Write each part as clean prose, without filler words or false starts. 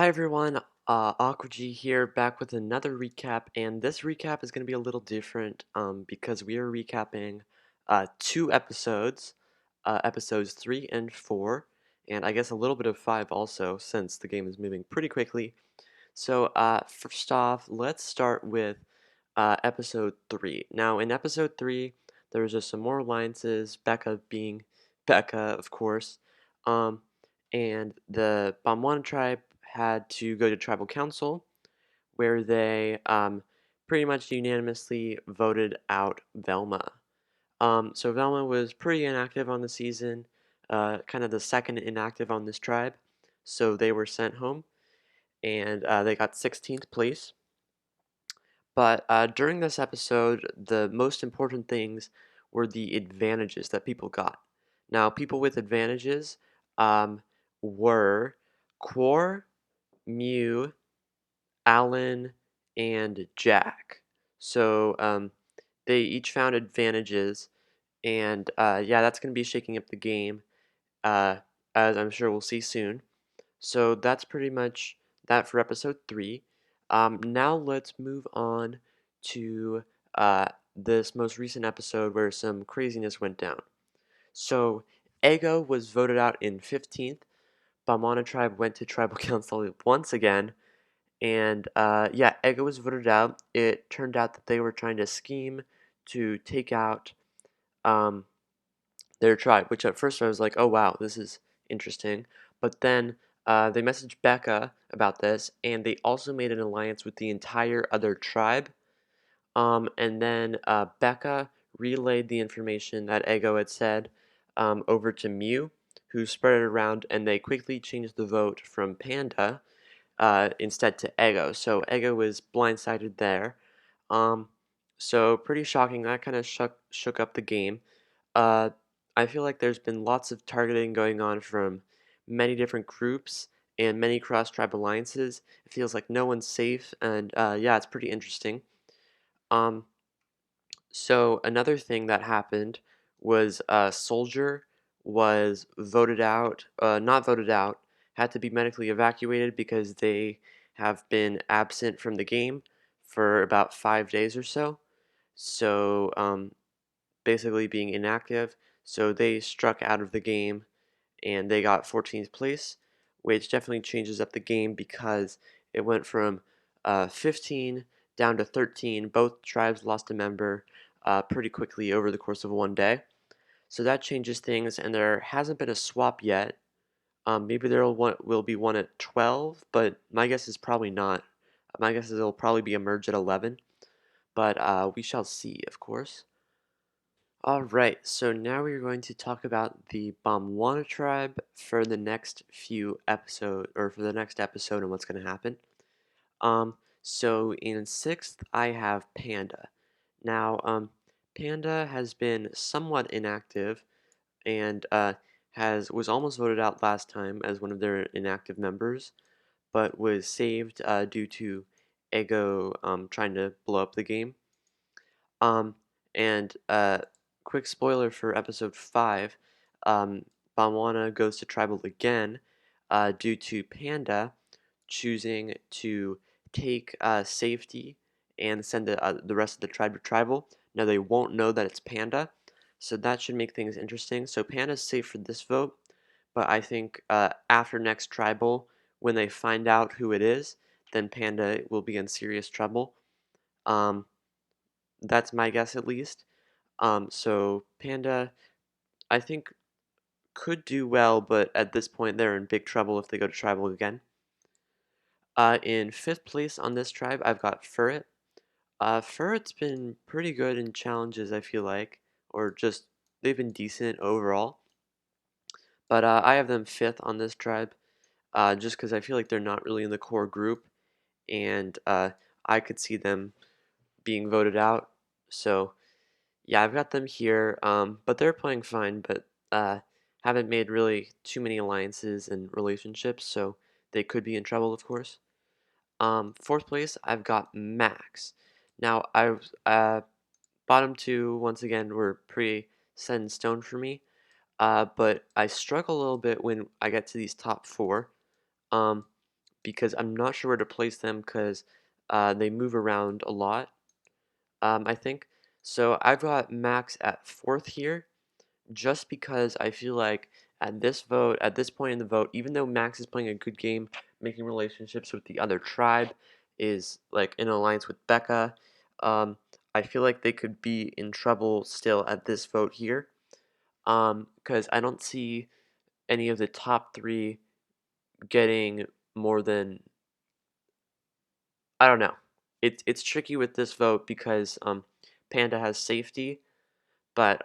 Hi everyone, Aqua here back with another recap, and this recap is going to be a little different because we are recapping two episodes, episodes 3 and 4, and I guess a little bit of 5 also since the game is moving pretty quickly. So first off, let's start with episode 3. Now in episode 3, there was just some more alliances, Becca being Becca, of course, um, and the Bamwana tribe had to go to tribal council where they pretty much unanimously voted out Velma. So Velma was pretty inactive on the season, kind of the second inactive on this tribe, so they were sent home and they got 16th place. But during this episode, the most important things were the advantages that people got. Now, people with advantages um, were Quor, Mew, Alan, and Jack. So they each found advantages, and yeah, that's going to be shaking up the game, uh, as I'm sure we'll see soon. So that's pretty much that for episode 3. Now let's move on to this most recent episode where some craziness went down. So Ego was voted out in 15th. Bamana tribe went to tribal council once again. And yeah, Ego was voted out. It turned out that they were trying to scheme to take out um, their tribe, which at first I was like, oh wow, this is interesting. But then they messaged Becca about this, and they also made an alliance with the entire other tribe. And then Becca relayed the information that Ego had said over to Mew, who spread it around, and they quickly changed the vote from Panda instead to Ego. So Ego was blindsided there. Um, so pretty shocking. That kind of shook up the game. Uh, I feel like there's been lots of targeting going on from many different groups and many cross-tribe alliances. It feels like no one's safe, and yeah, it's pretty interesting. Um, so another thing that happened was Soldier was voted out, not voted out, had to be medically evacuated because they have been absent from the game for about 5 days or so. So basically being inactive. So they struck out of the game and they got 14th place, which definitely changes up the game because it went from 15 down to 13. Both tribes lost a member pretty quickly over the course of one day. So that changes things, and there hasn't been a swap yet. Maybe will be one at 12, but my guess is probably not. My guess is it'll probably be a merge at 11, but we shall see, of course. Alright, so now we're going to talk about the Bamwana tribe for the next for the next episode and what's going to happen. So in 6th, I have Panda. Now, Panda has been somewhat inactive and was almost voted out last time as one of their inactive members, but was saved due to Ego trying to blow up the game. Um, and quick spoiler for episode 5, Bamwana goes to tribal again due to Panda choosing to take safety and send the rest of the tribe to tribal. Now they won't know that it's Panda, so that should make things interesting. So Panda's safe for this vote, but I think after next tribal, when they find out who it is, then Panda will be in serious trouble. Um, that's my guess at least. So Panda, I think, could do well, but at this point they're in big trouble if they go to tribal again. In 5th place on this tribe, I've got Furret. Furret's been pretty good in challenges, I feel like, or just they've been decent overall. But I have them 5th on this tribe, just because I feel like they're not really in the core group, and I could see them being voted out. So yeah, I've got them here, but they're playing fine, but haven't made really too many alliances and relationships, so they could be in trouble, of course. 4th place, I've got Max. Now, bottom two, once again, were pretty set in stone for me, but I struggle a little bit when I get to these top four. Um, because I'm not sure where to place them because they move around a lot, I think. So I've got Max at fourth here just because I feel like at this point in the vote, even though Max is playing a good game, making relationships with the other tribe, is like in alliance with Becca, I feel like they could be in trouble still at this vote here. Because I don't see any of the top three getting more than, I don't know. It's tricky with this vote because Panda has safety, but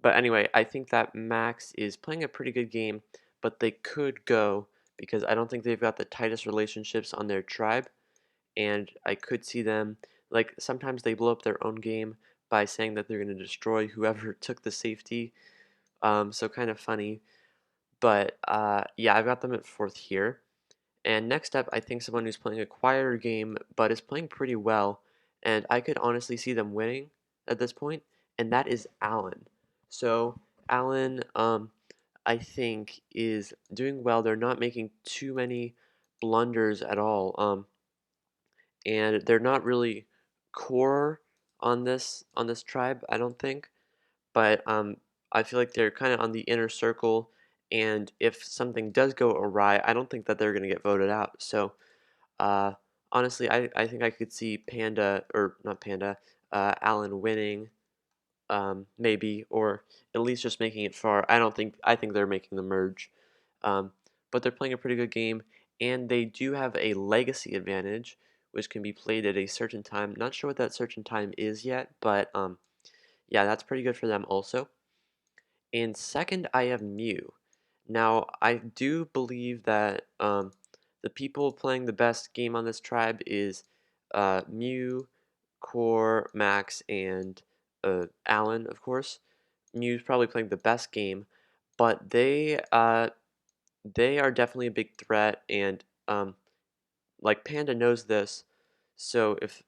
anyway, I think that Max is playing a pretty good game, but they could go because I don't think they've got the tightest relationships on their tribe, and I could see them like sometimes they blow up their own game by saying that they're going to destroy whoever took the safety. So kind of funny, but yeah, I've got them at fourth here. And next up, I think someone who's playing a quieter game but is playing pretty well, and I could honestly see them winning at this point, and that is Alan. So Alan, I think is doing well. They're not making too many blunders at all, and they're not really core on this tribe, I don't think. But I feel like they're kind of on the inner circle, and if something does go awry, I don't think that they're gonna get voted out. So uh, honestly, I think I could see Panda or not Panda, Alan winning, maybe, or at least just making it far. I think they're making the merge, um, but they're playing a pretty good game, and they do have a legacy advantage, which can be played at a certain time. Not sure what that certain time is yet, but yeah, that's pretty good for them also. And second, I have Mew. Now, I do believe that the people playing the best game on this tribe is Mew, Core, Max, and Alan, of course. Mew's probably playing the best game, but they are definitely a big threat, and like Panda knows this. So if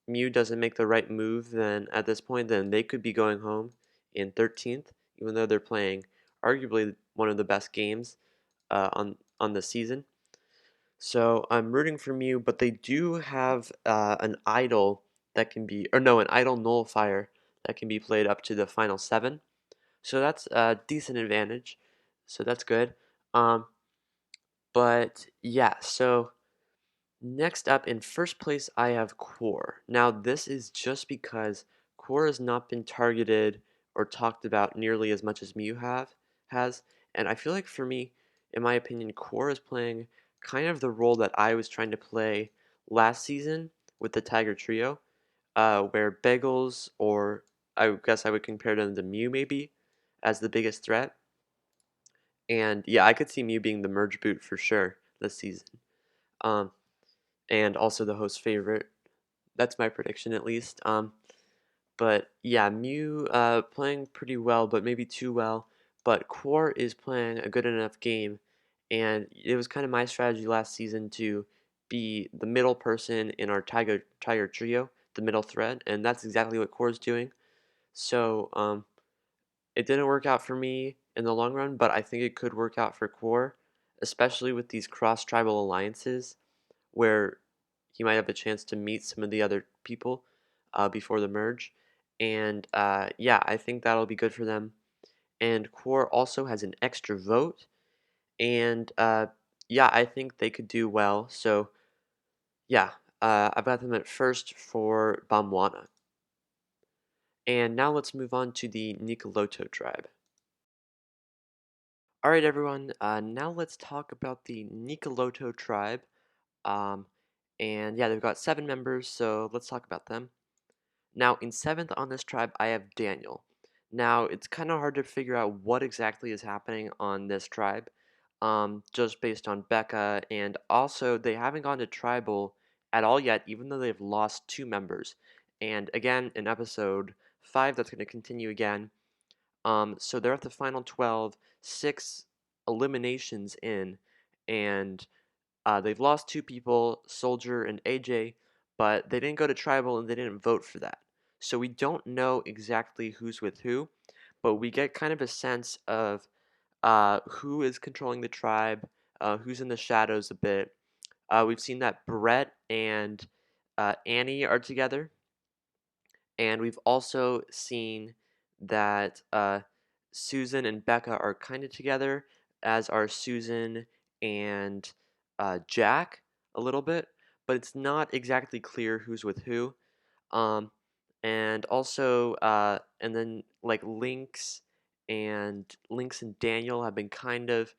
Mew doesn't make the right move, then at this point, then they could be going home in 13th, even though they're playing arguably one of the best games on the season. So I'm rooting for Mew, but they do have an idol that can be, or no, an idol nullifier that can be played up to the final seven. So that's a decent advantage. So that's good. Um, but yeah, so next up in first place, I have Core. Now, this is just because Core has not been targeted or talked about nearly as much as has, and I feel like for me, in my opinion, Core is playing kind of the role that I was trying to play last season with the Tiger Trio, where Bagels or I guess I would compare them to Mew maybe as the biggest threat. And yeah, I could see Mew being the merge boot for sure this season. Um, and also the host favorite. That's my prediction at least. But yeah, Mew playing pretty well, but maybe too well. But Core is playing a good enough game, and it was kind of my strategy last season to be the middle person in our Tiger trio, the middle thread, and that's exactly what Core is doing. So it didn't work out for me in the long run, but I think it could work out for Core, especially with these cross tribal alliances where he might have a chance to meet some of the other people before the merge. And yeah, I think that'll be good for them. And Core also has an extra vote. And yeah, I think they could do well. So yeah, I've got them at first for Bamwana. And now let's move on to the Nicoloto tribe. All right, everyone. Now let's talk about the Nicoloto tribe. Um, and yeah, they've got 7 members, so let's talk about them. Now, in seventh on this tribe, I have Daniel. Now, it's kind of hard to figure out what exactly is happening on this tribe, just based on Becca, and also they haven't gone to tribal at all yet, even though they've lost 2 members. And again, in episode 5, that's going to continue again. So they're at the final 12, 6 eliminations in, and they've lost 2 people, Soldier and AJ, but they didn't go to tribal and they didn't vote for that. So we don't know exactly who's with who, but we get kind of a sense of who is controlling the tribe, who's in the shadows a bit. We've seen that Brett and Annie are together, and we've also seen that Susan and Becca are kind of together, as are Susan and Jack a little bit, but it's not exactly clear who's with who. Um, and also, and then like Lynx and Daniel have been kind of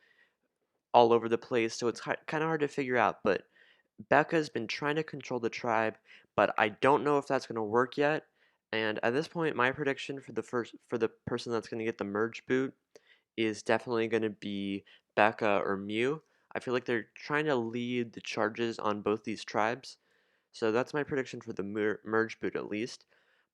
all over the place, so it's kind of hard to figure out. But Becca's been trying to control the tribe, but I don't know if that's going to work yet. And at this point, my prediction for the person that's going to get the merge boot is definitely going to be Becca or Mew. I feel like they're trying to lead the charges on both these tribes. So that's my prediction for the merge boot at least.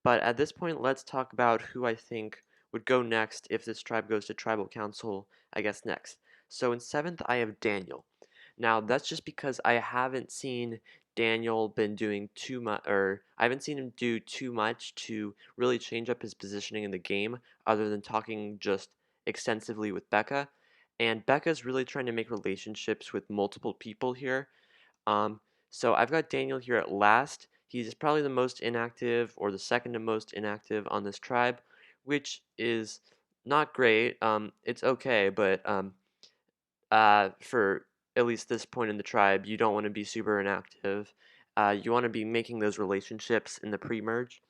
But at this point, let's talk about who I think would go next if this tribe goes to tribal council, I guess next. So in 7th, I have Daniel. Now that's just because I haven't seen Daniel been doing too much, or I haven't seen him do too much to really change up his positioning in the game, other than talking just extensively with Becca. And Becca's really trying to make relationships with multiple people here. Um, so I've got Daniel here at last. He's probably the most inactive or the second to most inactive on this tribe, which is not great. It's okay, but for at least this point in the tribe, you don't want to be super inactive. You want to be making those relationships in the pre-merge.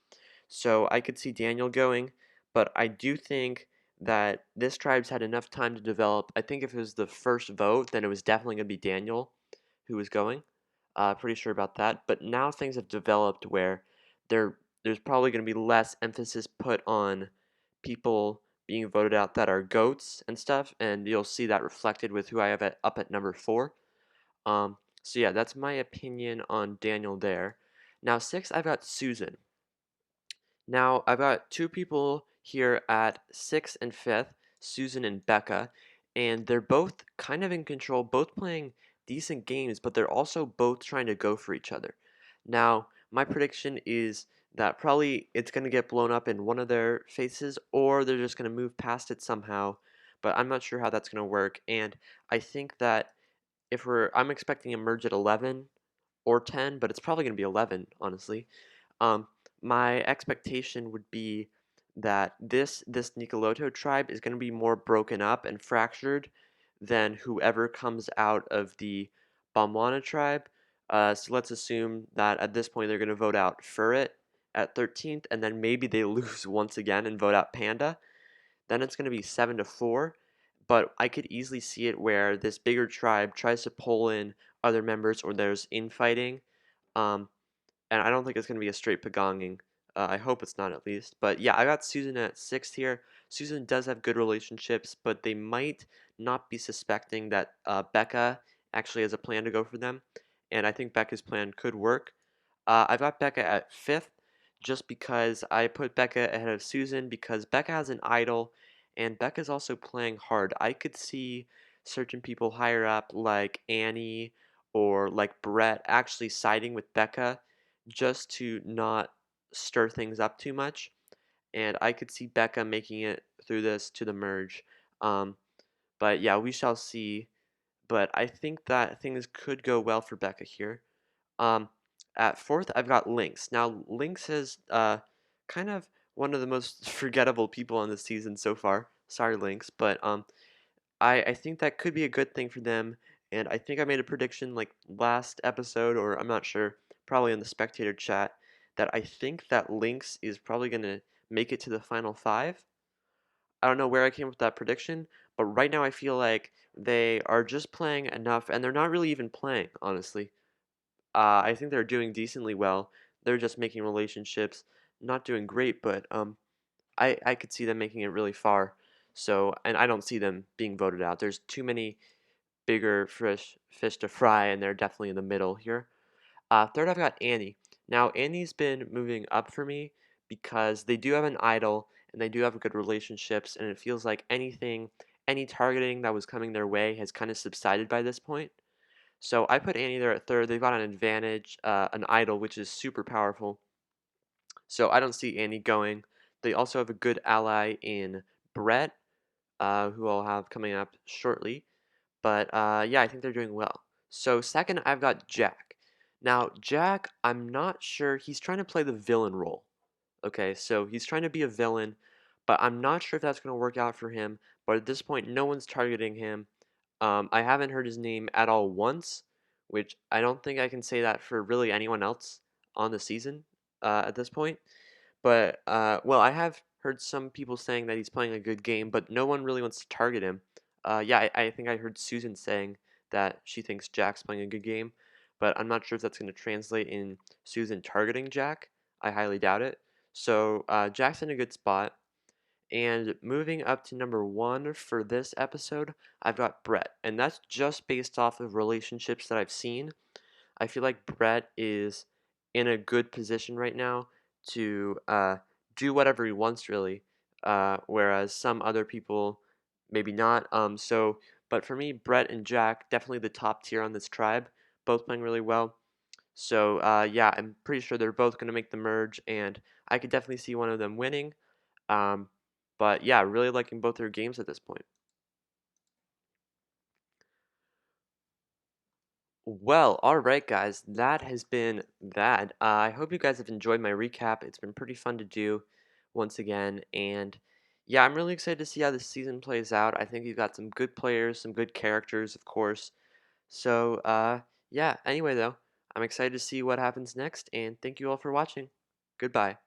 So I could see Daniel going, but I do think that this tribe's had enough time to develop. I think if it was the first vote, then it was definitely going to be Daniel who was going. Pretty sure about that. But now things have developed where there's probably going to be less emphasis put on people being voted out that are goats and stuff, and you'll see that reflected with who I have up at number 4. So yeah, that's my opinion on Daniel there. Now 6, I've got Susan. Now, I've got two people here at 6th and 5th, Susan and Becca, and they're both kind of in control, both playing decent games, but they're also both trying to go for each other. Now, my prediction is that probably it's going to get blown up in one of their faces, or they're just going to move past it somehow, but I'm not sure how that's going to work, and I think that I'm expecting a merge at 11 or 10, but it's probably going to be 11, honestly. Um, my expectation would be that this Nicoloto tribe is going to be more broken up and fractured than whoever comes out of the Bomwana tribe. So let's assume that at this point they're going to vote out Furret at 13th, and then maybe they lose once again and vote out Panda. Then it's going to be 7-4. But I could easily see it where this bigger tribe tries to pull in other members or there's infighting. Um, and I don't think it's going to be a straight pagonging. I hope it's not at least. But yeah, I got Susan at 6th here. Susan does have good relationships, but they might not be suspecting that Becca actually has a plan to go for them. And I think Becca's plan could work. I've got Becca at 5th just because I put Becca ahead of Susan because Becca has an idol and Becca's also playing hard. I could see certain people higher up like Annie or like Brett actually siding with Becca just to not stir things up too much. And I could see Becca making it through this to the merge. Um, but yeah, we shall see. But I think that things could go well for Becca here. Um, at 4th, I've got Lynx. Now, Lynx is kind of one of the most forgettable people on this season so far. Sorry, Lynx, but I think that could be a good thing for them. And I think I made a prediction like last episode, or I'm not sure, probably in the spectator chat, that I think that Lynx is probably going to make it to the final 5. I don't know where I came up with that prediction, but right now I feel like they are just playing enough, and they're not really even playing, honestly. I think they're doing decently well. They're just making relationships, not doing great, but I could see them making it really far. So, and I don't see them being voted out. There's too many bigger fish to fry, and they're definitely in the middle here. 3rd, I've got Annie. Now, Annie's been moving up for me because they do have an idol and they do have good relationships, and it feels like any targeting that was coming their way has kind of subsided by this point. So I put Annie there at 3rd. They've got an advantage, an idol, which is super powerful. So I don't see Annie going. They also have a good ally in Brett, who I'll have coming up shortly. But yeah, I think they're doing well. So second, I've got Jack. Now, Jack, I'm not sure. He's trying to play the villain role. Okay, so he's trying to be a villain, but I'm not sure if that's going to work out for him. But at this point, no one's targeting him. I haven't heard his name at all once, which I don't think I can say that for really anyone else on the season at this point. But well, I have heard some people saying that he's playing a good game, but no one really wants to target him. Yeah, I think I heard Susan saying that she thinks Jack's playing a good game, but I'm not sure if that's going to translate in Susan targeting Jack. I highly doubt it. So Jack's in a good spot. And moving up to number one for this episode, I've got Brett. And that's just based off of relationships that I've seen. I feel like Brett is in a good position right now to do whatever he wants, really. Whereas some other people, maybe not. But for me, Brett and Jack, definitely the top tier on this tribe, both playing really well. So, yeah, I'm pretty sure they're both going to make the merge, and I could definitely see one of them winning. Um, but yeah, really liking both their games at this point. Well, all right, guys, that has been that. I hope you guys have enjoyed my recap. It's been pretty fun to do once again, and yeah, I'm really excited to see how this season plays out. I think you've got some good players, some good characters, of course. So, yeah, anyway, though, I'm excited to see what happens next, and thank you all for watching. Goodbye.